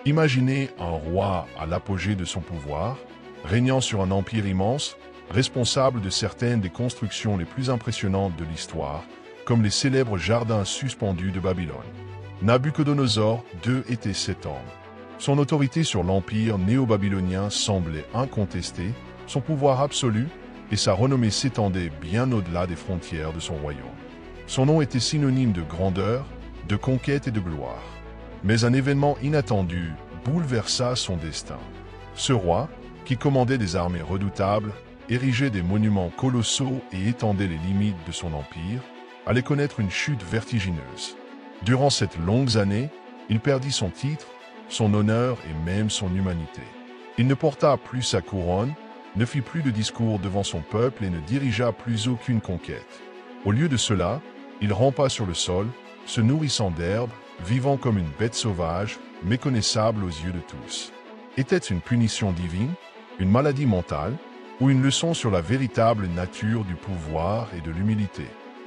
Imaginez un roi à l'apogée de son pouvoir, régnant sur un empire immense, responsable de certaines des constructions les plus impressionnantes de l'histoire, comme les célèbres jardins suspendus de Babylone. Nabuchodonosor II était cet homme. Son autorité sur l'empire néo-babylonien semblait incontestée, son pouvoir absolu et sa renommée s'étendaient bien au-delà des frontières de son royaume. Son nom était synonyme de grandeur, de conquête et de gloire. Mais un événement inattendu bouleversa son destin. Ce roi, qui commandait des armées redoutables, érigeait des monuments colossaux et étendait les limites de son empire, allait connaître une chute vertigineuse. Durant cette longue année, il perdit son titre, son honneur et même son humanité. Il ne porta plus sa couronne, ne fit plus de discours devant son peuple et ne dirigea plus aucune conquête. Au lieu de cela, il rampa sur le sol, se nourrissant d'herbes, vivant comme une bête sauvage, méconnaissable aux yeux de tous. Était-ce une punition divine, une maladie mentale, ou une leçon sur la véritable nature du pouvoir et de l'humilité?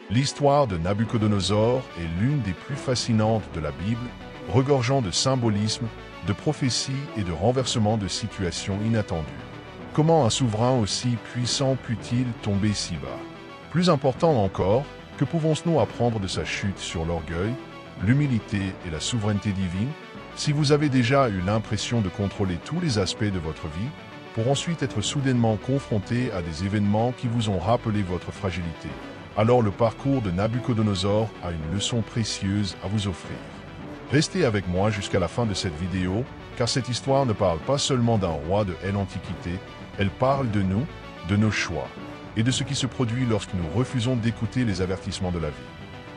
L'histoire de Nabuchodonosor est l'une des plus fascinantes de la Bible, regorgeant de symbolisme, de prophéties et de renversements de situations inattendues. Comment un souverain aussi puissant put-il tomber si bas? Plus important encore, que pouvons-nous apprendre de sa chute sur l'orgueil, l'humilité et la souveraineté divine? Si vous avez déjà eu l'impression de contrôler tous les aspects de votre vie, pour ensuite être soudainement confronté à des événements qui vous ont rappelé votre fragilité, alors le parcours de Nabuchodonosor a une leçon précieuse à vous offrir. Restez avec moi jusqu'à la fin de cette vidéo, car cette histoire ne parle pas seulement d'un roi de l'Antiquité, elle parle de nous, de nos choix, et de ce qui se produit lorsque nous refusons d'écouter les avertissements de la vie.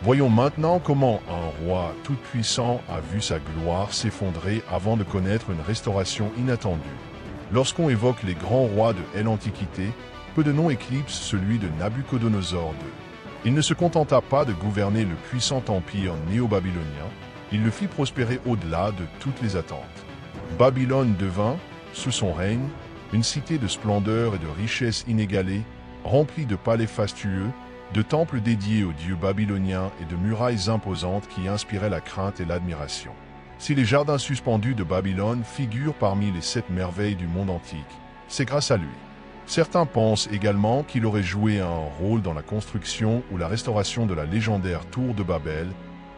Voyons maintenant comment un roi tout-puissant a vu sa gloire s'effondrer avant de connaître une restauration inattendue. Lorsqu'on évoque les grands rois de l'Antiquité, peu de noms éclipsent celui de Nabuchodonosor II. Il ne se contenta pas de gouverner le puissant empire néo-babylonien, il le fit prospérer au-delà de toutes les attentes. Babylone devint, sous son règne, une cité de splendeur et de richesse inégalée, remplie de palais fastueux, de temples dédiés aux dieux babyloniens et de murailles imposantes qui inspiraient la crainte et l'admiration. Si les jardins suspendus de Babylone figurent parmi les 7 merveilles du monde antique, c'est grâce à lui. Certains pensent également qu'il aurait joué un rôle dans la construction ou la restauration de la légendaire Tour de Babel,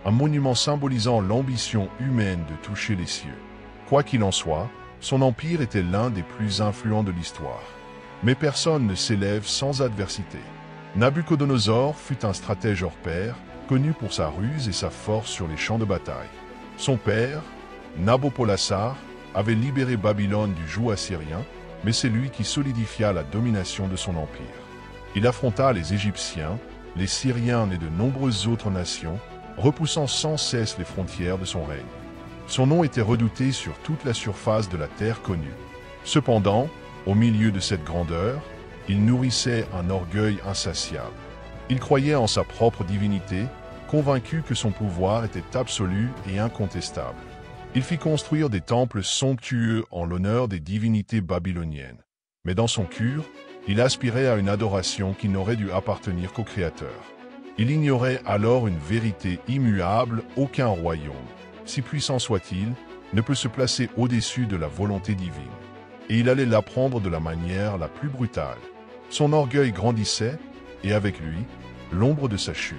un monument symbolisant l'ambition humaine de toucher les cieux. Quoi qu'il en soit, son empire était l'un des plus influents de l'histoire. Mais personne ne s'élève sans adversité. Nabuchodonosor fut un stratège hors pair, connu pour sa ruse et sa force sur les champs de bataille. Son père, Nabopolassar, avait libéré Babylone du joug assyrien, mais c'est lui qui solidifia la domination de son empire. Il affronta les Égyptiens, les Syriens et de nombreuses autres nations, repoussant sans cesse les frontières de son règne. Son nom était redouté sur toute la surface de la terre connue. Cependant, au milieu de cette grandeur, il nourrissait un orgueil insatiable. Il croyait en sa propre divinité, convaincu que son pouvoir était absolu et incontestable. Il fit construire des temples somptueux en l'honneur des divinités babyloniennes. Mais dans son cœur, il aspirait à une adoration qui n'aurait dû appartenir qu'au Créateur. Il ignorait alors une vérité immuable: aucun royaume, si puissant soit-il, ne peut se placer au-dessus de la volonté divine. Et il allait l'apprendre de la manière la plus brutale. Son orgueil grandissait, et avec lui, l'ombre de sa chute.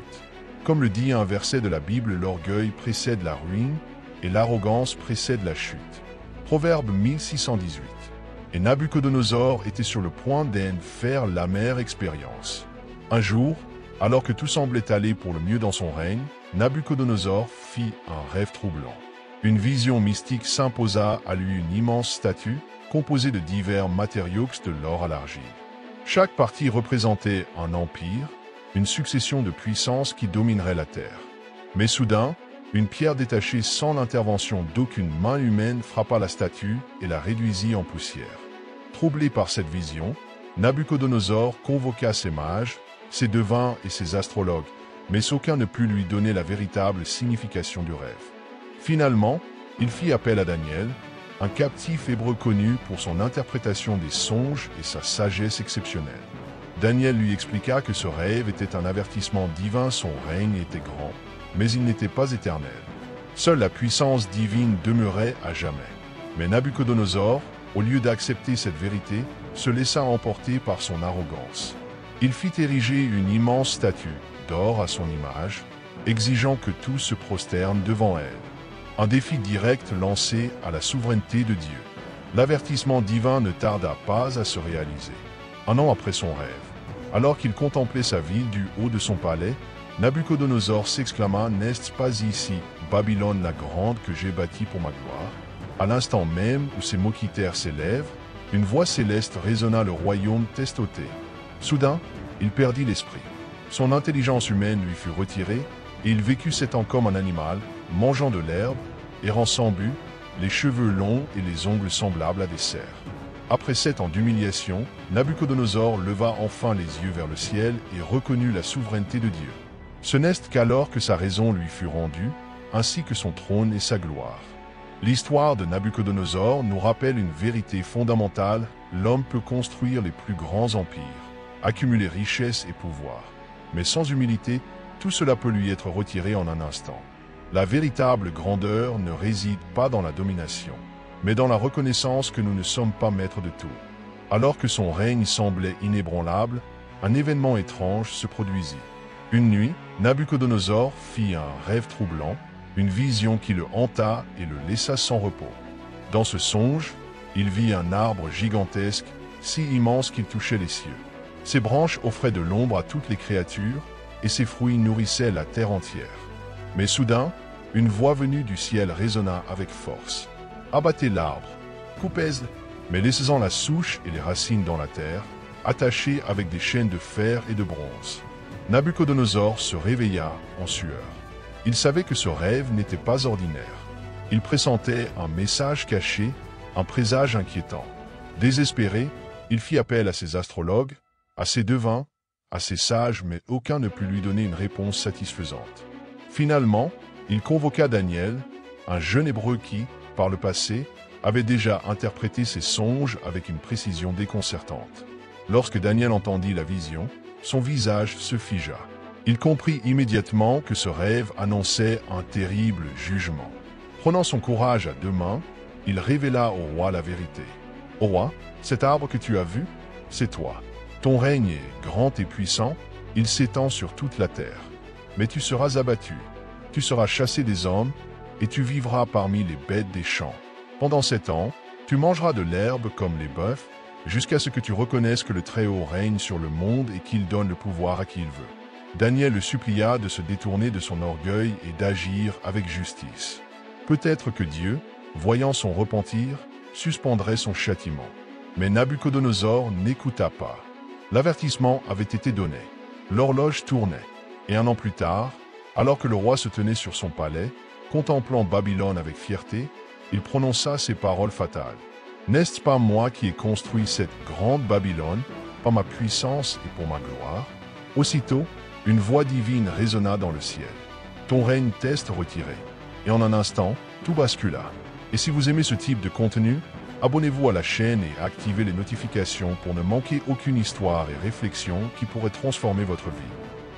Comme le dit un verset de la Bible, l'orgueil précède la ruine, et l'arrogance précède la chute. Proverbe 1618. Et Nabuchodonosor était sur le point d'en faire l'amère expérience. Un jour, alors que tout semblait aller pour le mieux dans son règne, Nabuchodonosor fit un rêve troublant. Une vision mystique s'imposa à lui, une immense statue, composée de divers matériaux de l'or à l'argile. Chaque partie représentait un empire, une succession de puissances qui dominerait la terre. Mais soudain, une pierre détachée sans l'intervention d'aucune main humaine frappa la statue et la réduisit en poussière. Troublé par cette vision, Nabuchodonosor convoqua ses mages, ses devins et ses astrologues, mais aucun ne put lui donner la véritable signification du rêve. Finalement, il fit appel à Daniel, un captif hébreu connu pour son interprétation des songes et sa sagesse exceptionnelle. Daniel lui expliqua que ce rêve était un avertissement divin, son règne était grand, mais il n'était pas éternel. Seule la puissance divine demeurait à jamais. Mais Nabuchodonosor, au lieu d'accepter cette vérité, se laissa emporter par son arrogance. Il fit ériger une immense statue d'or à son image, exigeant que tous se prosternent devant elle. Un défi direct lancé à la souveraineté de Dieu. L'avertissement divin ne tarda pas à se réaliser. Un an après son rêve, alors qu'il contemplait sa ville du haut de son palais, Nabuchodonosor s'exclama « N'est-ce pas ici, Babylone la grande que j'ai bâtie pour ma gloire ?» À l'instant même où ces mots quittèrent ses lèvres, une voix céleste résonna le royaume testoté. Soudain, il perdit l'esprit. Son intelligence humaine lui fut retirée, et il vécut 7 ans comme un animal, mangeant de l'herbe, errant sans but, les cheveux longs et les ongles semblables à des cerfs. Après 7 ans d'humiliation, Nabuchodonosor leva enfin les yeux vers le ciel et reconnut la souveraineté de Dieu. Ce n'est qu'alors que sa raison lui fut rendue, ainsi que son trône et sa gloire. L'histoire de Nabuchodonosor nous rappelle une vérité fondamentale: l'homme peut construire les plus grands empires, accumuler richesse et pouvoir. Mais sans humilité, tout cela peut lui être retiré en un instant. La véritable grandeur ne réside pas dans la domination, mais dans la reconnaissance que nous ne sommes pas maîtres de tout. Alors que son règne semblait inébranlable, un événement étrange se produisit. Une nuit, Nabuchodonosor fit un rêve troublant, une vision qui le hanta et le laissa sans repos. Dans ce songe, il vit un arbre gigantesque, si immense qu'il touchait les cieux. Ses branches offraient de l'ombre à toutes les créatures, et ses fruits nourrissaient la terre entière. Mais soudain, une voix venue du ciel résonna avec force. « Abattez l'arbre, coupez-le, mais laissez-en la souche et les racines dans la terre, attachées avec des chaînes de fer et de bronze. » Nabuchodonosor se réveilla en sueur. Il savait que ce rêve n'était pas ordinaire. Il pressentait un message caché, un présage inquiétant. Désespéré, il fit appel à ses astrologues, à ses devins, à ses sages, mais aucun ne put lui donner une réponse satisfaisante. Finalement, il convoqua Daniel, un jeune hébreu qui, par le passé, avait déjà interprété ses songes avec une précision déconcertante. Lorsque Daniel entendit la vision, son visage se figea. Il comprit immédiatement que ce rêve annonçait un terrible jugement. Prenant son courage à 2 mains, il révéla au roi la vérité. « Ô roi, cet arbre que tu as vu, c'est toi. Ton règne est grand et puissant, il s'étend sur toute la terre. Mais tu seras abattu, tu seras chassé des hommes, et tu vivras parmi les bêtes des champs. Pendant 7 ans, tu mangeras de l'herbe comme les bœufs, jusqu'à ce que tu reconnaisses que le Très-Haut règne sur le monde et qu'il donne le pouvoir à qui il veut. » Daniel le supplia de se détourner de son orgueil et d'agir avec justice. Peut-être que Dieu, voyant son repentir, suspendrait son châtiment. Mais Nabuchodonosor n'écouta pas. L'avertissement avait été donné. L'horloge tournait. Et 1 an plus tard, alors que le roi se tenait sur son palais, contemplant Babylone avec fierté, il prononça ces paroles fatales. « N'est-ce pas moi qui ai construit cette grande Babylone, par ma puissance et pour ma gloire ?» Aussitôt, une voix divine résonna dans le ciel. Ton règne t'est retiré. Et en un instant, tout bascula. Et si vous aimez ce type de contenu, abonnez-vous à la chaîne et activez les notifications pour ne manquer aucune histoire et réflexion qui pourrait transformer votre vie.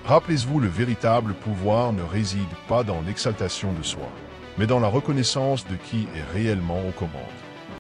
Rappelez-vous, le véritable pouvoir ne réside pas dans l'exaltation de soi, mais dans la reconnaissance de qui est réellement aux commandes.